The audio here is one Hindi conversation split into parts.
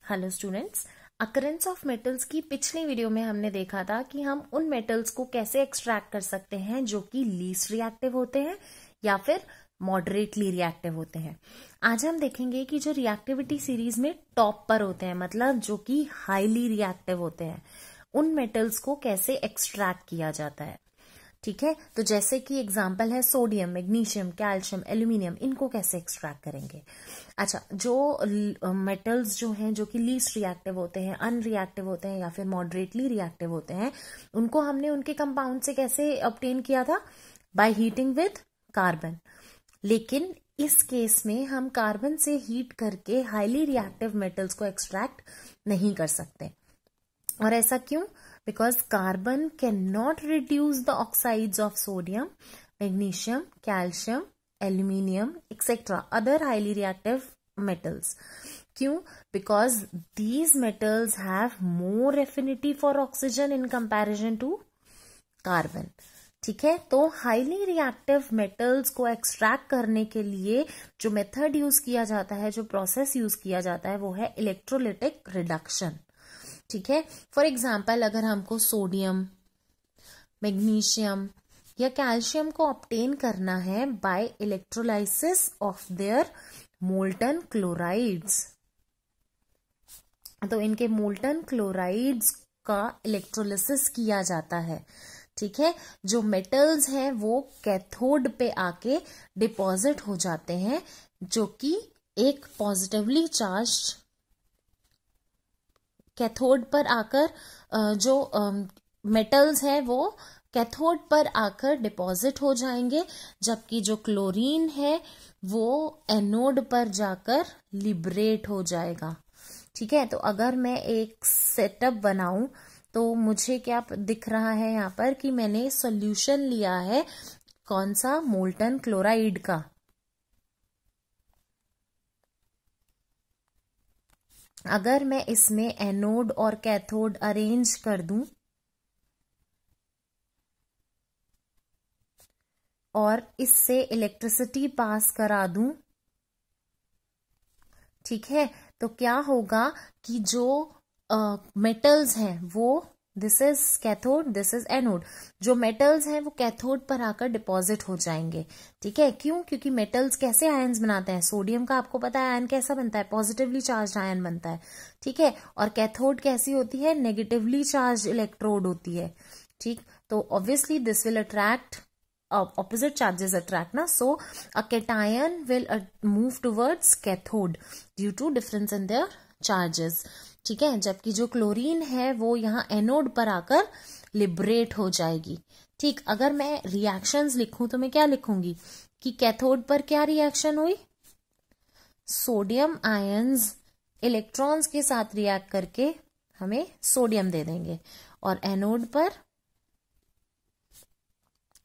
Hello students, occurrence of metals की पिछली वीडियो में हमने देखा था कि हम उन मेटल्स को कैसे एक्सट्रैक्ट कर सकते हैं जो कि लीस्ट रिएक्टिव होते हैं या फिर मॉडरेटली रिएक्टिव होते हैं। आज हम देखेंगे कि जो रिएक्टिविटी सीरीज में टॉप पर होते हैं, मतलब जो कि हाईली रिएक्टिव होते हैं, उन मेटल्स को कैसे एक्सट्रैक्ट किया जाता है। ठीक है, तो जैसे कि एग्जांपल है सोडियम, मैग्नीशियम, कैल्शियम, एल्यूमिनियम, इनको कैसे एक्सट्रैक्ट करेंगे। अच्छा, जो मेटल्स जो हैं जो कि लीस्ट रिएक्टिव होते हैं, अनरिएक्टिव होते हैं या फिर मॉडरेटली रिएक्टिव होते हैं, उनको हमने उनके कंपाउंड से कैसे ऑब्टेन किया था? By heating with carbon. लेकिन इस केस में हम कार्बन से हीट करके हाईली रिएक्टिव मेटल्स को एक्सट्रैक्ट नहीं कर सकते। और ऐसा क्यों? Because carbon cannot reduce the oxides of sodium, magnesium, calcium, aluminium, etc. other highly reactive metals. क्यों? Because these metals have more affinity for oxygen in comparison to carbon. ठीक है, तो हाईली रिएक्टिव मेटल्स को एक्सट्रैक्ट करने के लिए जो मेथड यूज किया जाता है, जो प्रोसेस यूज किया जाता है, वो है इलेक्ट्रोलिटिक रिडक्शन। ठीक है, फॉर एग्जाम्पल अगर हमको सोडियम, मैग्नीशियम या कैल्शियम को ऑब्टेन करना है by electrolysis of their molten chlorides, तो इनके मोल्टन क्लोराइड्स का इलेक्ट्रोलिसिस किया जाता है। ठीक है, जो मेटल्स हैं वो कैथोड पे आके डिपॉजिट हो जाते हैं, जो कि एक पॉजिटिवली चार्ज्ड कैथोड पर आकर जो मेटल्स हैं वो कैथोड पर आकर डिपॉजिट हो जाएंगे, जबकि जो क्लोरीन है वो एनोड पर जाकर लिबरेट हो जाएगा। ठीक है, तो अगर मैं एक सेटअप बनाऊं तो मुझे क्या दिख रहा है यहाँ पर कि मैंने सॉल्यूशन लिया है कौन सा? मोल्टन क्लोराइड का। अगर मैं इसमें एनोड और कैथोड अरेंज कर दूं और इससे इलेक्ट्रिसिटी पास करा दूं, ठीक है, तो क्या होगा कि जो मेटल्स हैं वो, this is cathode, this is anode, जो मेटल्स हैं वो कैथोड पर आकर डिपॉजिट हो जाएंगे। ठीक है, क्यों? क्योंकि मेटल्स कैसे आयन्स बनाते हैं? सोडियम का आपको पता है आयन कैसा बनता है? पॉजिटिवली चार्ज आयन बनता है। ठीक है, और कैथोड कैसी होती है? नेगेटिवली चार्ज इलेक्ट्रोड होती है। ठीक, तो obviously this will attract opposite charges attract na, so a cation will move towards cathode due to difference in their charges. ठीक है, जबकि जो क्लोरीन है वो यहाँ एनोड पर आकर लिबरेट हो जाएगी। ठीक, अगर मैं रिएक्शंस लिखूं तो मैं क्या लिखूंगी कि कैथोड पर क्या रिएक्शन हुई? सोडियम आयंस इलेक्ट्रॉन्स के साथ रिएक्ट करके हमें सोडियम दे देंगे, और एनोड पर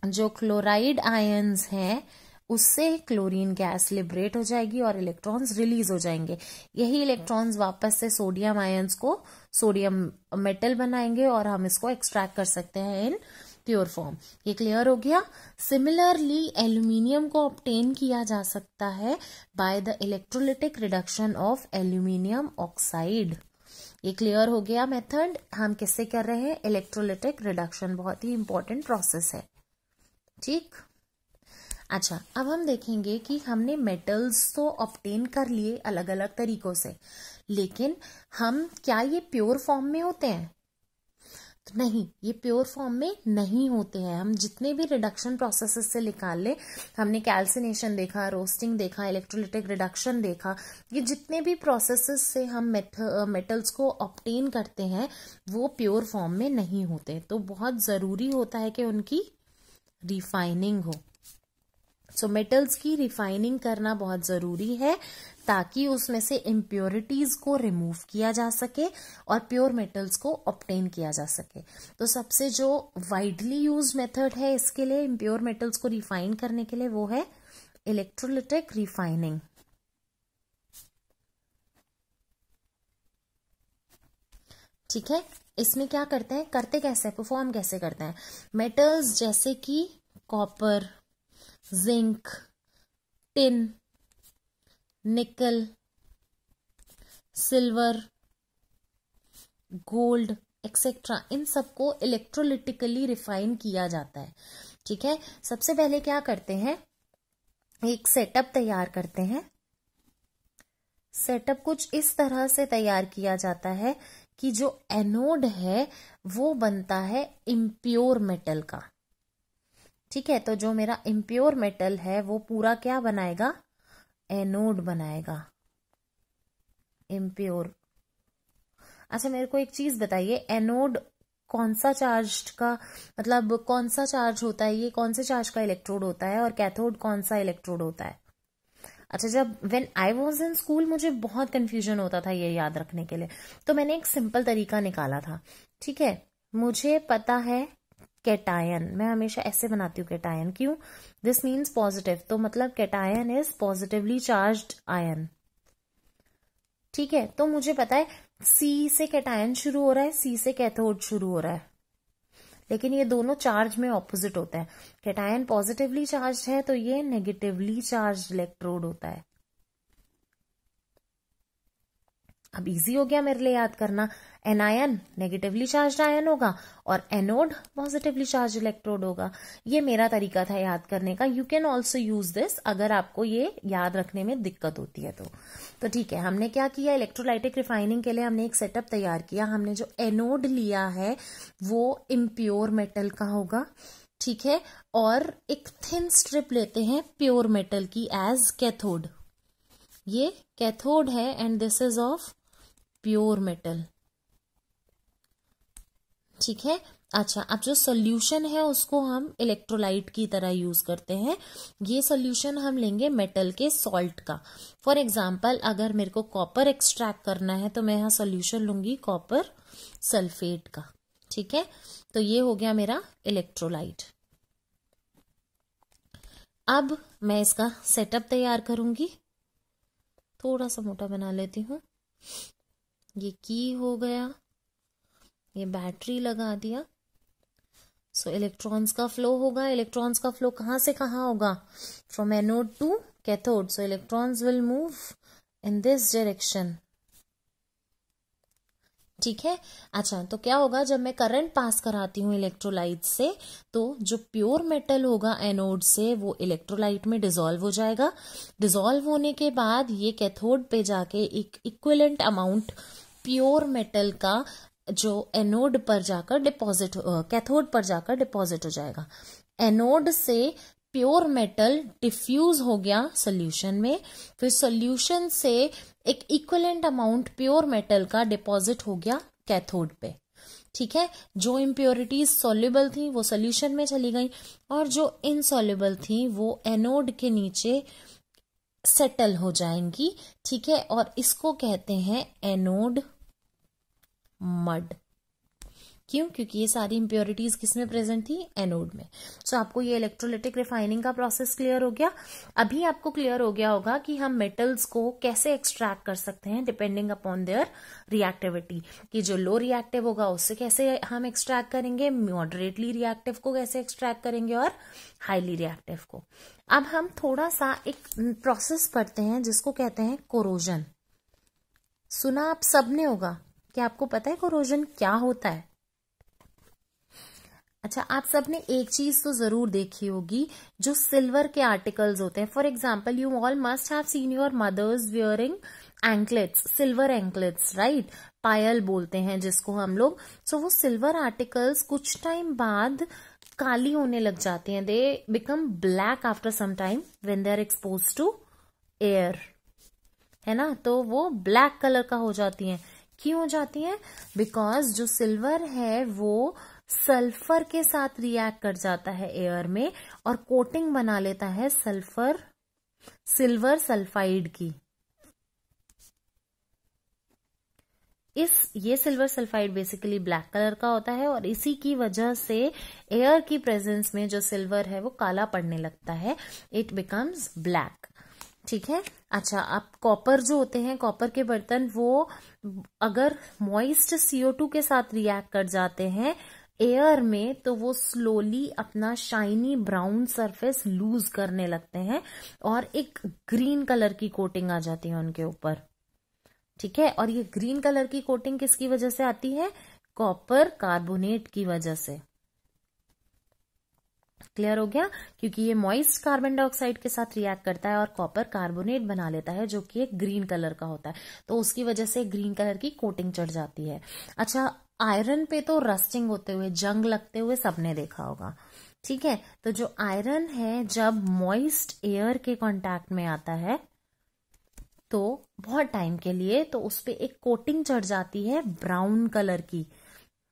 जो क्लोराइड आयंस हैं उससे क्लोरीन गैस लिबरेट हो जाएगी और इलेक्ट्रॉन्स रिलीज हो जाएंगे। यही इलेक्ट्रॉन्स वापस से सोडियम आयंस को सोडियम मेटल बनाएंगे और हम इसको एक्सट्रैक्ट कर सकते हैं इन प्योर फॉर्म। ये क्लियर हो गया? सिमिलरली एल्यूमिनियम को ऑब्टेन किया जा सकता है by the electrolytic reduction of aluminium oxide. ये क्लियर हो गया मेथड? हम किससे कर रहे हैं? इलेक्ट्रोलिटिक रिडक्शन, बहुत ही इंपॉर्टेंट प्रोसेस है। ठीक, अच्छा, अब हम देखेंगे कि हमने मेटल्स तो ऑब्टेन कर लिए अलग अलग तरीकों से, लेकिन हम क्या ये प्योर फॉर्म में होते हैं? तो नहीं, ये प्योर फॉर्म में नहीं होते हैं। हम जितने भी रिडक्शन प्रोसेसेस से निकाल ले, हमने कैल्सिनेशन देखा, रोस्टिंग देखा, इलेक्ट्रोलिटिक रिडक्शन देखा, ये जितने भी प्रोसेसेस से हम मेटल्स को ऑब्टेन करते हैं वो प्योर फॉर्म में नहीं होते। तो बहुत जरूरी होता है कि उनकी रिफाइनिंग हो। सो मेटल्स की रिफाइनिंग करना बहुत जरूरी है ताकि उसमें से इम्प्योरिटीज को रिमूव किया जा सके और प्योर मेटल्स को ऑब्टेन किया जा सके। तो सबसे जो वाइडली यूज मेथड है इसके लिए, इम्प्योर मेटल्स को रिफाइन करने के लिए, वो है इलेक्ट्रोलिटिक रिफाइनिंग। ठीक है, इसमें क्या करते हैं, करते कैसे, परफॉर्म कैसे करते हैं? मेटल्स जैसे कि कॉपर, जिंक, टिन, निकल, सिल्वर, गोल्ड एक्सेट्रा, इन सबको इलेक्ट्रोलिटिकली रिफाइन किया जाता है। ठीक है, सबसे पहले क्या करते हैं, एक सेटअप तैयार करते हैं। सेटअप कुछ इस तरह से तैयार किया जाता है कि जो एनोड है वो बनता है इम्प्योर मेटल का। ठीक है, तो जो मेरा इम्प्योर मेटल है वो पूरा क्या बनाएगा, एनोड बनाएगा, इम्प्योर। अच्छा, मेरे को एक चीज बताइए, एनोड कौन सा चार्ज का, मतलब कौन सा चार्ज होता है, ये कौन से चार्ज का इलेक्ट्रोड होता है, और कैथोड कौन सा इलेक्ट्रोड होता है? अच्छा, जब when I was in school मुझे बहुत कंफ्यूजन होता था ये याद रखने के लिए, तो मैंने एक सिंपल तरीका निकाला था। ठीक है, मुझे पता है कैटायन, मैं हमेशा ऐसे बनाती हूँ कैटायन, क्यों, दिस मीन्स पॉजिटिव, तो मतलब cation is positively charged ion. ठीक है, तो मुझे पता है सी से कैटायन शुरू हो रहा है, सी से कैथोड शुरू हो रहा है, लेकिन ये दोनों चार्ज में ऑपोजिट होता है। कैटायन पॉजिटिवली चार्ज है तो ये नेगेटिवली चार्ज इलेक्ट्रोड होता है। अब इजी हो गया मेरे लिए याद करना, एनायन नेगेटिवली चार्ज आयन होगा और एनोड पॉजिटिवली चार्ज इलेक्ट्रोड होगा। ये मेरा तरीका था याद करने का। You can also use this अगर आपको ये याद रखने में दिक्कत होती है तो ठीक है, हमने क्या किया, इलेक्ट्रोलाइटिक रिफाइनिंग के लिए हमने एक सेटअप तैयार किया। हमने जो एनोड लिया है वो इम्प्योर मेटल का होगा। ठीक है, और एक थिन स्ट्रिप लेते हैं प्योर मेटल की एज कैथोड। ये कैथोड है and this is of pure metal. ठीक है, अच्छा, अब जो सोल्यूशन है उसको हम इलेक्ट्रोलाइट की तरह यूज करते हैं। ये सोल्यूशन हम लेंगे मेटल के सॉल्ट का। फॉर एग्जाम्पल, अगर मेरे को कॉपर एक्सट्रैक्ट करना है तो मैं यहाँ सोल्यूशन लूंगी कॉपर सल्फेट का। ठीक है, तो ये हो गया मेरा इलेक्ट्रोलाइट। अब मैं इसका सेटअप तैयार करूंगी, थोड़ा सा मोटा बना लेती हूं। ये की हो गया, ये बैटरी लगा दिया। सो इलेक्ट्रॉन्स का फ्लो होगा। इलेक्ट्रॉन्स का फ्लो कहां से कहां होगा, from anode to cathode. So electrons will move in this direction. ठीक है, अच्छा, तो क्या होगा, जब मैं करंट पास कराती हूँ इलेक्ट्रोलाइट से तो जो प्योर मेटल होगा एनोड से वो इलेक्ट्रोलाइट में डिसॉल्व हो जाएगा। डिसॉल्व होने के बाद ये कैथोड पे जाके एक इक्विवेलेंट अमाउंट प्योर मेटल का जो एनोड पर जाकर डिपॉजिट, कैथोड पर जाकर डिपॉजिट हो जाएगा। एनोड से प्योर मेटल डिफ्यूज हो गया सोल्यूशन में, फिर सोल्यूशन से एक इक्विवेलेंट अमाउंट प्योर मेटल का डिपॉजिट हो गया कैथोड पे। ठीक है, जो इम्प्योरिटीज सॉल्युबल थी वो सोल्यूशन में चली गई और जो इनसॉल्युबल थी वो एनोड के नीचे सेटल हो जाएंगी। ठीक है, और इसको कहते हैं एनोड मड। क्यों, क्योंकि ये सारी इंप्योरिटीज किसमें प्रेजेंट थी, एनोड में। सो आपको ये इलेक्ट्रोलाइटिक रिफाइनिंग का प्रोसेस क्लियर हो गया। अभी आपको क्लियर हो गया होगा कि हम मेटल्स को कैसे एक्सट्रैक्ट कर सकते हैं डिपेंडिंग अपॉन देयर रिएक्टिविटी, कि जो लो रिएक्टिव होगा उससे कैसे हम एक्सट्रैक्ट करेंगे, मॉडरेटली रिएक्टिव को कैसे एक्सट्रैक्ट करेंगे और हाईली रिएक्टिव को। अब हम थोड़ा सा एक प्रोसेस पढ़ते हैं जिसको कहते हैं कोरोजन। सुना आप सबने होगा, क्या आपको पता है कोरोजन क्या होता है? अच्छा, आप सबने एक चीज तो जरूर देखी होगी, जो सिल्वर के आर्टिकल्स होते हैं। For example, you all must have seen your mothers wearing anklets, silver anklets, right, पायल बोलते हैं जिसको हम लोग। सो वो सिल्वर आर्टिकल्स कुछ टाइम बाद काली होने लग जाती हैं, they become black after some time when they are expose to air, है ना, तो वो ब्लैक कलर का हो जाती हैं। क्यों हो जाती हैं? बिकॉज जो सिल्वर है वो सल्फर के साथ रिएक्ट कर जाता है एयर में और कोटिंग बना लेता है सिल्वर सल्फाइड की। ये silver sulphide basically black colour का होता है और इसी की वजह से एयर की प्रेजेंस में जो सिल्वर है वो काला पड़ने लगता है, इट बिकम्स ब्लैक। ठीक है, अच्छा, अब कॉपर जो होते हैं, कॉपर के बर्तन, वो अगर मॉइस्ट CO2 के साथ रिएक्ट कर जाते हैं एयर में तो वो स्लोली अपना शाइनी ब्राउन सरफेस लूज करने लगते हैं और एक ग्रीन कलर की कोटिंग आ जाती है उनके ऊपर। ठीक है, और ये ग्रीन कलर की कोटिंग किसकी वजह से आती है? कॉपर कार्बोनेट की वजह से। क्लियर हो गया? क्योंकि ये मॉइस्ट कार्बन डाइऑक्साइड के साथ रिएक्ट करता है और कॉपर कार्बोनेट बना लेता है, जो कि एक ग्रीन कलर का होता है, तो उसकी वजह से ग्रीन कलर की कोटिंग चढ़ जाती है। अच्छा, आयरन पे तो रस्टिंग होते हुए, जंग लगते हुए सबने देखा होगा, ठीक है। तो जो आयरन है जब मॉइस्ट एयर के कांटेक्ट में आता है तो बहुत टाइम के लिए, तो उस पे एक कोटिंग चढ़ जाती है ब्राउन कलर की,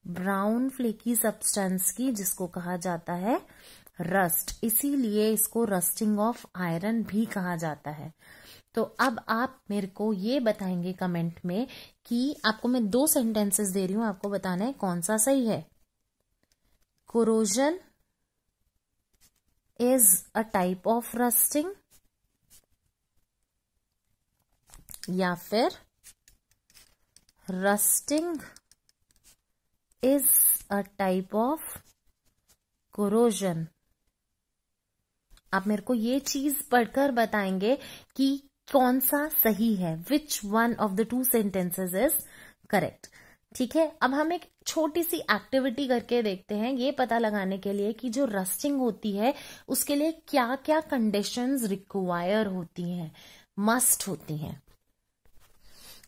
ब्राउन फ्लेकी सब्सटेंस की, जिसको कहा जाता है रस्ट। इसीलिए इसको रस्टिंग ऑफ आयरन भी कहा जाता है। तो अब आप मेरे को ये बताएंगे कमेंट में कि आपको मैं 2 सेंटेंसेस दे रही हूं, आपको बताना है कौन सा सही है। Corrosion is a type of rusting, या फिर rusting is a type of corrosion. आप मेरे को ये चीज पढ़कर बताएंगे कि कौन सा सही है, which one of the 2 sentences is correct. ठीक है, अब हम एक छोटी सी एक्टिविटी करके देखते हैं, ये पता लगाने के लिए कि जो रस्टिंग होती है उसके लिए क्या क्या कंडीशंस रिक्वायर होती हैं, मस्ट होती हैं।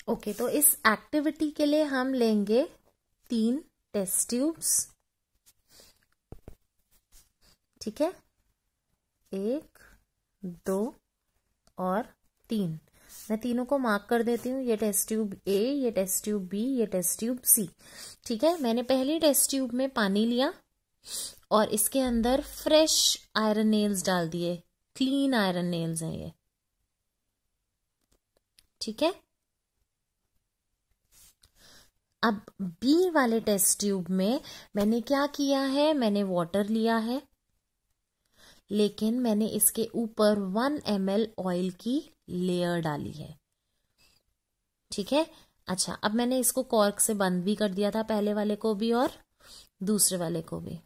ओके, तो इस एक्टिविटी के लिए हम लेंगे 3 टेस्ट ट्यूब्स। ठीक है, 1, 2 और 3। मैं तीनों को मार्क कर देती हूँ, ये टेस्ट ट्यूब ए, ये टेस्ट ट्यूब बी, ये टेस्ट ट्यूब सी। ठीक है, मैंने पहली टेस्ट ट्यूब में पानी लिया और इसके अंदर फ्रेश आयरन नेल्स डाल दिए, क्लीन आयरन नेल्स हैं ये। ठीक है, अब बी वाले टेस्ट ट्यूब में मैंने क्या किया है, मैंने वाटर लिया है, लेकिन मैंने इसके ऊपर 1 ml ऑयल की लेयर डाली है। ठीक है, अच्छा, अब मैंने इसको कॉर्क से बंद भी कर दिया था, पहले वाले को भी और दूसरे वाले को भी।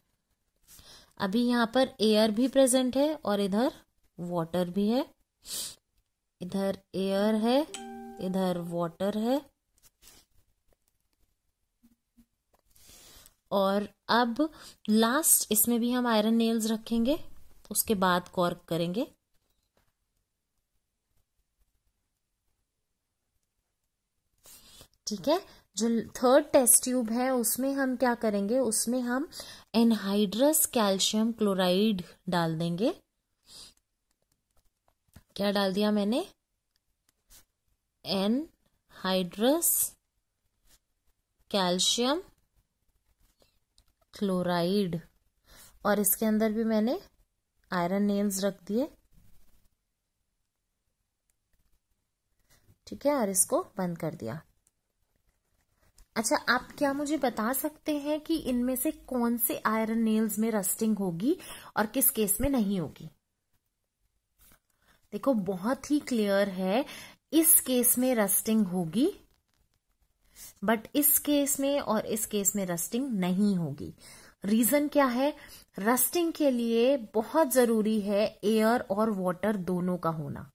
अभी यहाँ पर एयर भी प्रेजेंट है और इधर वाटर भी है, इधर एयर है, इधर वाटर है। और अब लास्ट इसमें भी हम आयरन नेल्स रखेंगे, उसके बाद कॉर्क करेंगे। ठीक है, जो थर्ड टेस्ट ट्यूब है उसमें हम क्या करेंगे, उसमें हम एनहाइड्रस कैल्शियम क्लोराइड डाल देंगे। क्या डाल दिया मैंने? एनहाइड्रस कैल्शियम क्लोराइड, और इसके अंदर भी मैंने आयरन नेल्स रख दिए। ठीक है, और इसको बंद कर दिया। अच्छा, आप क्या मुझे बता सकते हैं कि इनमें से कौन से आयरन नेल्स में रस्टिंग होगी और किस केस में नहीं होगी? देखो, बहुत ही क्लियर है, इस केस में रस्टिंग होगी, बट इस केस में और इस केस में रस्टिंग नहीं होगी। रीजन क्या है? रस्टिंग के लिए बहुत जरूरी है एयर और वाटर दोनों का होना।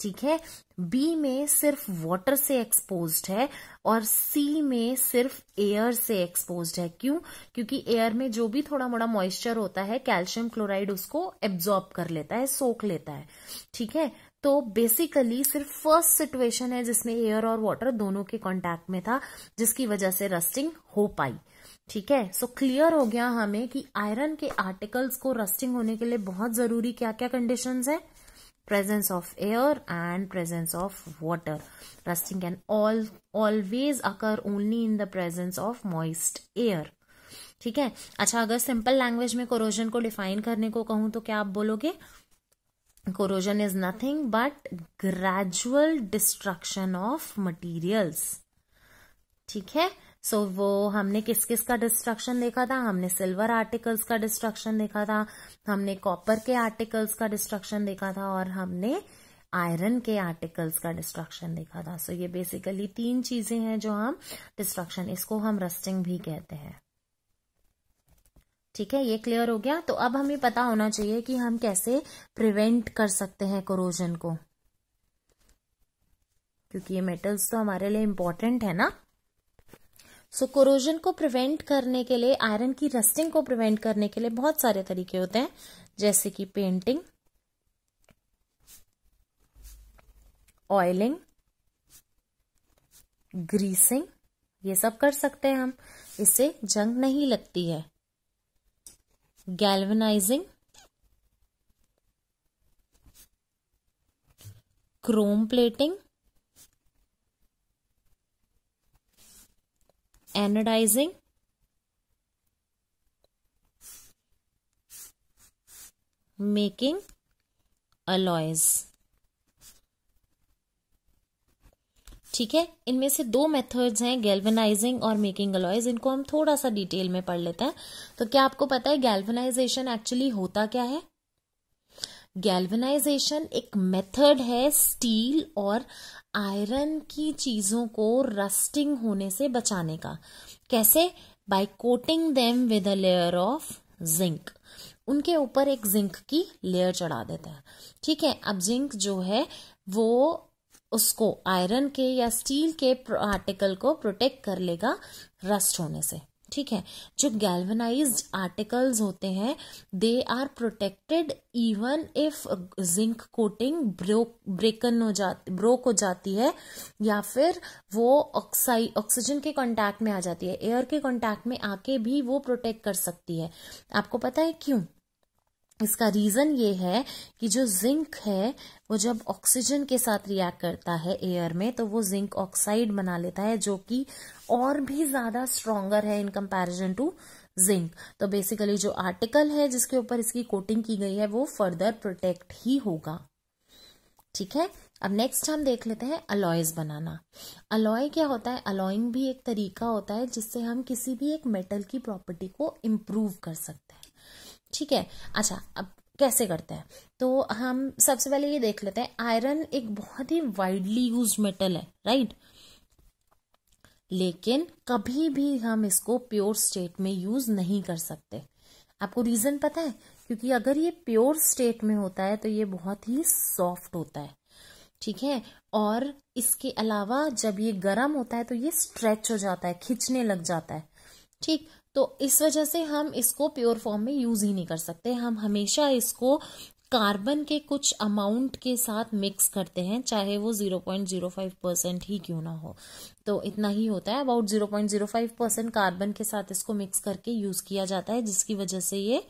ठीक है, बी में सिर्फ वाटर से एक्सपोज्ड है और सी में सिर्फ एयर से एक्सपोज्ड है। क्यों? क्योंकि एयर में जो भी थोड़ा मोड़ा मॉइस्चर होता है, कैल्शियम क्लोराइड उसको एब्जॉर्ब कर लेता है, सोख लेता है। ठीक है, तो बेसिकली सिर्फ फर्स्ट सिचुएशन है जिसमें एयर और वाटर दोनों के कांटेक्ट में था, जिसकी वजह से रस्टिंग हो पाई। ठीक है, सो क्लियर हो गया हमें कि आयरन के आर्टिकल्स को रस्टिंग होने के लिए बहुत जरूरी क्या क्या कंडीशंस है? presence of air and presence of water. Rusting can always occur only in the presence of moist air. ठीक है, अच्छा, अगर सिंपल लैंग्वेज में कोरोजन को डिफाइन करने को कहूं तो क्या आप बोलोगे? Corrosion is nothing but gradual destruction of materials. ठीक है, सो वो हमने किस किस का डिस्ट्रक्शन देखा था? हमने सिल्वर आर्टिकल्स का डिस्ट्रक्शन देखा था, हमने कॉपर के आर्टिकल्स का डिस्ट्रक्शन देखा था, और हमने आयरन के आर्टिकल्स का डिस्ट्रक्शन देखा था। सो ये बेसिकली 3 चीजें हैं जो हम डिस्ट्रक्शन, इसको हम रस्टिंग भी कहते हैं। ठीक है, ये क्लियर हो गया। तो अब हमें पता होना चाहिए कि हम कैसे प्रिवेंट कर सकते हैं कोरोजन को। क्योंकि ये मेटल्स तो हमारे लिए इंपॉर्टेंट है ना। सो कोरोजन को प्रिवेंट करने के लिए, आयरन की रस्टिंग को प्रिवेंट करने के लिए बहुत सारे तरीके होते हैं, जैसे कि पेंटिंग, ऑयलिंग, ग्रीसिंग, ये सब कर सकते हैं हम, इससे जंग नहीं लगती है। Galvanizing, chrome plating, anodizing, making alloys. ठीक है, इनमें से दो मेथड्स हैं, गैल्वेनाइजिंग और मेकिंग अलॉयज। इनको हम थोड़ा सा डिटेल में पढ़ लेते हैं। तो क्या आपको पता है गैल्वेनाइजेशन एक्चुअली होता क्या है? गैल्वेनाइजेशन एक मेथड है स्टील और आयरन की चीजों को रस्टिंग होने से बचाने का। कैसे? By coating them with a layer of zinc. उनके ऊपर एक जिंक की लेयर चढ़ा देते हैं। ठीक है, अब जिंक जो है वो उसको आयरन के या स्टील के आर्टिकल को प्रोटेक्ट कर लेगा रस्ट होने से। ठीक है, जो गैल्वेनाइज्ड आर्टिकल्स होते हैं they are protected even if zinc coating broke हो जाती है, या फिर वो ऑक्सीजन के कांटेक्ट में आ जाती है, एयर के कांटेक्ट में आके भी वो प्रोटेक्ट कर सकती है। आपको पता है क्यों? इसका रीजन ये है कि जो जिंक है वो जब ऑक्सीजन के साथ रिएक्ट करता है एयर में तो वो जिंक ऑक्साइड बना लेता है, जो कि और भी ज्यादा स्ट्रॉन्गर है इन कंपैरिजन टू जिंक। तो बेसिकली जो आर्टिकल है जिसके ऊपर इसकी कोटिंग की गई है वो फर्दर प्रोटेक्ट ही होगा। ठीक है, अब नेक्स्ट हम देख लेते हैं अलॉयज बनाना। अलॉय क्या होता है? अलॉइंग भी एक तरीका होता है जिससे हम किसी भी एक मेटल की प्रॉपर्टी को इम्प्रूव कर सकते हैं। ठीक है, अच्छा अब कैसे करते हैं? तो हम सबसे पहले ये देख लेते हैं, आयरन एक बहुत ही वाइडली यूज्ड मेटल है, राइट? लेकिन कभी भी हम इसको प्योर स्टेट में यूज नहीं कर सकते। आपको रीजन पता है? क्योंकि अगर ये प्योर स्टेट में होता है तो ये बहुत ही सॉफ्ट होता है। ठीक है, और इसके अलावा जब ये गर्म होता है तो ये स्ट्रेच हो जाता है, खिंचने लग जाता है। ठीक, तो इस वजह से हम इसको प्योर फॉर्म में यूज ही नहीं कर सकते। हम हमेशा इसको कार्बन के कुछ अमाउंट के साथ मिक्स करते हैं, चाहे वो 0.05% ही क्यों ना हो। तो इतना ही होता है, अबाउट 0.05% कार्बन के साथ इसको मिक्स करके यूज किया जाता है, जिसकी वजह से ये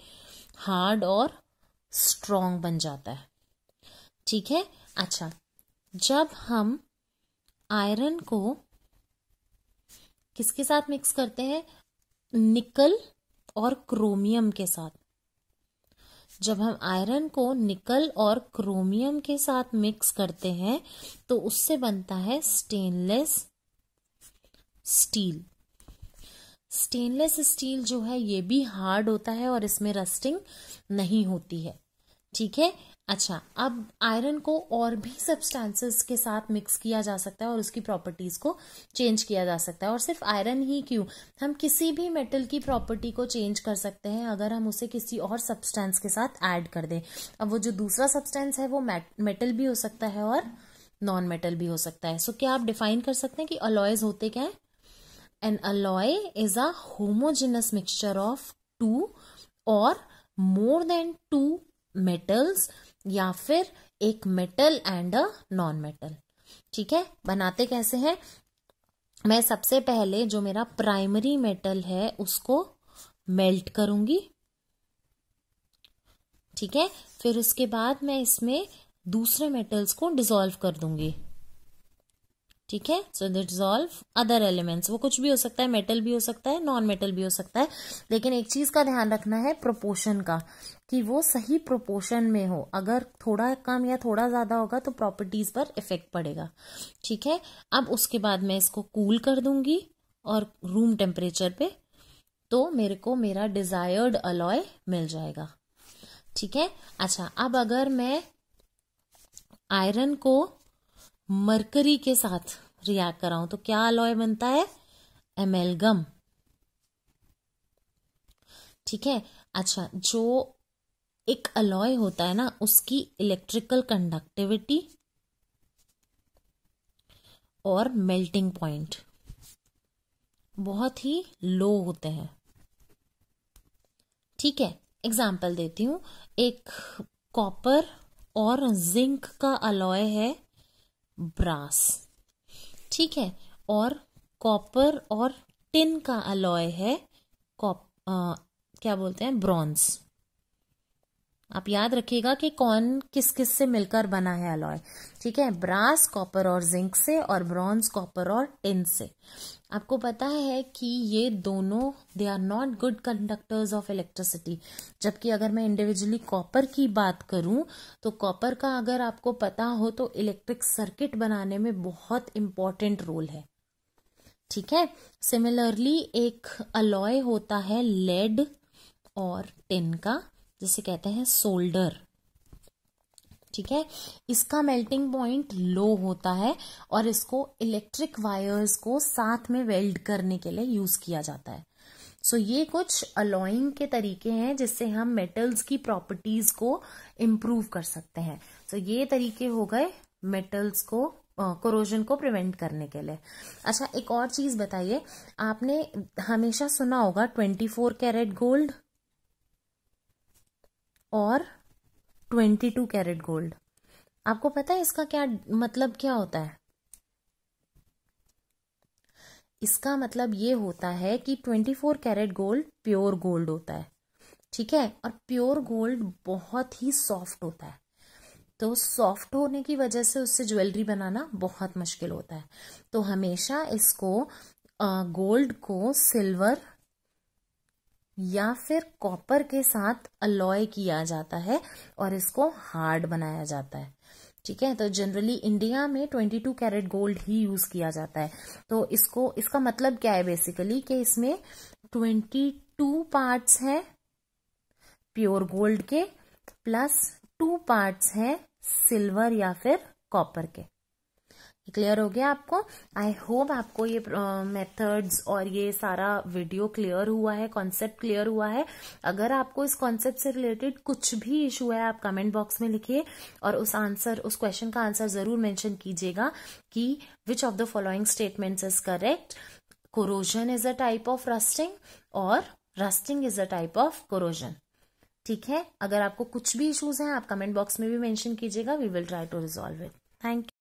हार्ड और स्ट्रॉन्ग बन जाता है। ठीक है, अच्छा जब हम आयरन को किसके साथ मिक्स करते हैं? निकल और क्रोमियम के साथ। जब हम आयरन को निकल और क्रोमियम के साथ मिक्स करते हैं तो उससे बनता है स्टेनलेस स्टील। स्टेनलेस स्टील जो है ये भी हार्ड होता है और इसमें रस्टिंग नहीं होती है। ठीक है, अच्छा अब आयरन को और भी सब्सटेंसेस के साथ मिक्स किया जा सकता है और उसकी प्रॉपर्टीज को चेंज किया जा सकता है। और सिर्फ आयरन ही क्यों, हम किसी भी मेटल की प्रॉपर्टी को चेंज कर सकते हैं अगर हम उसे किसी और सब्सटेंस के साथ ऐड कर दें। अब वो जो दूसरा सब्सटेंस है वो मेटल भी हो सकता है और नॉन मेटल भी हो सकता है। सो क्या आप डिफाइन कर सकते हैं कि अलॉयज होते क्या है? An alloy is a homogeneous mixture of two or more than two metals, या फिर एक metal and a non metal. ठीक है, बनाते कैसे हैं? मैं सबसे पहले जो मेरा प्राइमरी मेटल है उसको मेल्ट करूंगी। ठीक है, फिर उसके बाद मैं इसमें दूसरे मेटल्स को डिसॉल्व कर दूंगी। ठीक है, सो डिसॉल्व अदर एलिमेंट्स, वो कुछ भी हो सकता है, मेटल भी हो सकता है, नॉन मेटल भी हो सकता है, लेकिन एक चीज का ध्यान रखना है प्रोपोर्शन का, कि वो सही प्रोपोर्शन में हो। अगर थोड़ा कम या थोड़ा ज्यादा होगा तो प्रॉपर्टीज पर इफेक्ट पड़ेगा। ठीक है, अब उसके बाद मैं इसको कूल कर दूंगी और रूम टेम्परेचर पे, तो मेरे को मेरा डिजायर्ड अलॉय मिल जाएगा। ठीक है, अच्छा अब अगर मैं आयरन को मरकरी के साथ रिएक्ट कराऊं तो क्या अलॉय बनता है? एमेलगम। ठीक है, अच्छा जो एक अलॉय होता है ना उसकी इलेक्ट्रिकल कंडक्टिविटी और मेल्टिंग पॉइंट बहुत ही लो होते हैं। ठीक है, एग्जाम्पल देती हूँ। एक कॉपर और जिंक का अलॉय है ब्रास, ठीक है, और कॉपर और टिन का अलॉय है क्या बोलते हैं, ब्रॉन्ज। आप याद रखिएगा कि कौन किस किस से मिलकर बना है अलॉय। ठीक है, ब्रास कॉपर और जिंक से और ब्रॉन्ज कॉपर और टिन से। आपको पता है कि ये दोनों they are not good conductors of electricity. जबकि अगर मैं इंडिविजुअली कॉपर की बात करूं तो कॉपर का अगर आपको पता हो तो इलेक्ट्रिक सर्किट बनाने में बहुत इंपॉर्टेंट रोल है। ठीक है, सिमिलरली एक अलॉय होता है लेड और टिन का, जिसे कहते हैं सोल्डर। ठीक है, इसका मेल्टिंग पॉइंट लो होता है और इसको इलेक्ट्रिक वायर्स को साथ में वेल्ड करने के लिए यूज किया जाता है। सो ये कुछ अलॉइंग के तरीके हैं जिससे हम मेटल्स की प्रॉपर्टीज को इम्प्रूव कर सकते हैं। सो ये तरीके हो गए मेटल्स को कोरोजन को प्रिवेंट करने के लिए। अच्छा, एक और चीज बताइए, आपने हमेशा सुना होगा 24 कैरेट गोल्ड और 22 कैरेट गोल्ड। आपको पता है इसका क्या मतलब क्या होता है? इसका मतलब ये होता है कि 24 कैरेट गोल्ड प्योर गोल्ड होता है। ठीक है, और प्योर गोल्ड बहुत ही सॉफ्ट होता है, तो सॉफ्ट होने की वजह से उससे ज्वेलरी बनाना बहुत मुश्किल होता है। तो हमेशा इसको गोल्ड को सिल्वर या फिर कॉपर के साथ अलॉय किया जाता है और इसको हार्ड बनाया जाता है। ठीक है, तो जनरली इंडिया में 22 कैरेट गोल्ड ही यूज किया जाता है। तो इसका मतलब क्या है बेसिकली कि इसमें 22 पार्ट्स हैं प्योर गोल्ड के प्लस 2 पार्ट्स हैं सिल्वर या फिर कॉपर के। क्लियर हो गया आपको? आई होप आपको ये मेथड्स और ये सारा वीडियो क्लियर हुआ है, कॉन्सेप्ट क्लियर हुआ है। अगर आपको इस कॉन्सेप्ट से रिलेटेड कुछ भी इशू है आप कमेंट बॉक्स में लिखिए और उस क्वेश्चन का आंसर जरूर मेंशन कीजिएगा कि which of the following statements is correct. Corrosion is a type of rusting और rusting is a type of corrosion. ठीक है, अगर आपको कुछ भी इश्यूज हैं आप कमेंट बॉक्स में भी मेंशन कीजिएगा, we will try to resolve it. Thank you.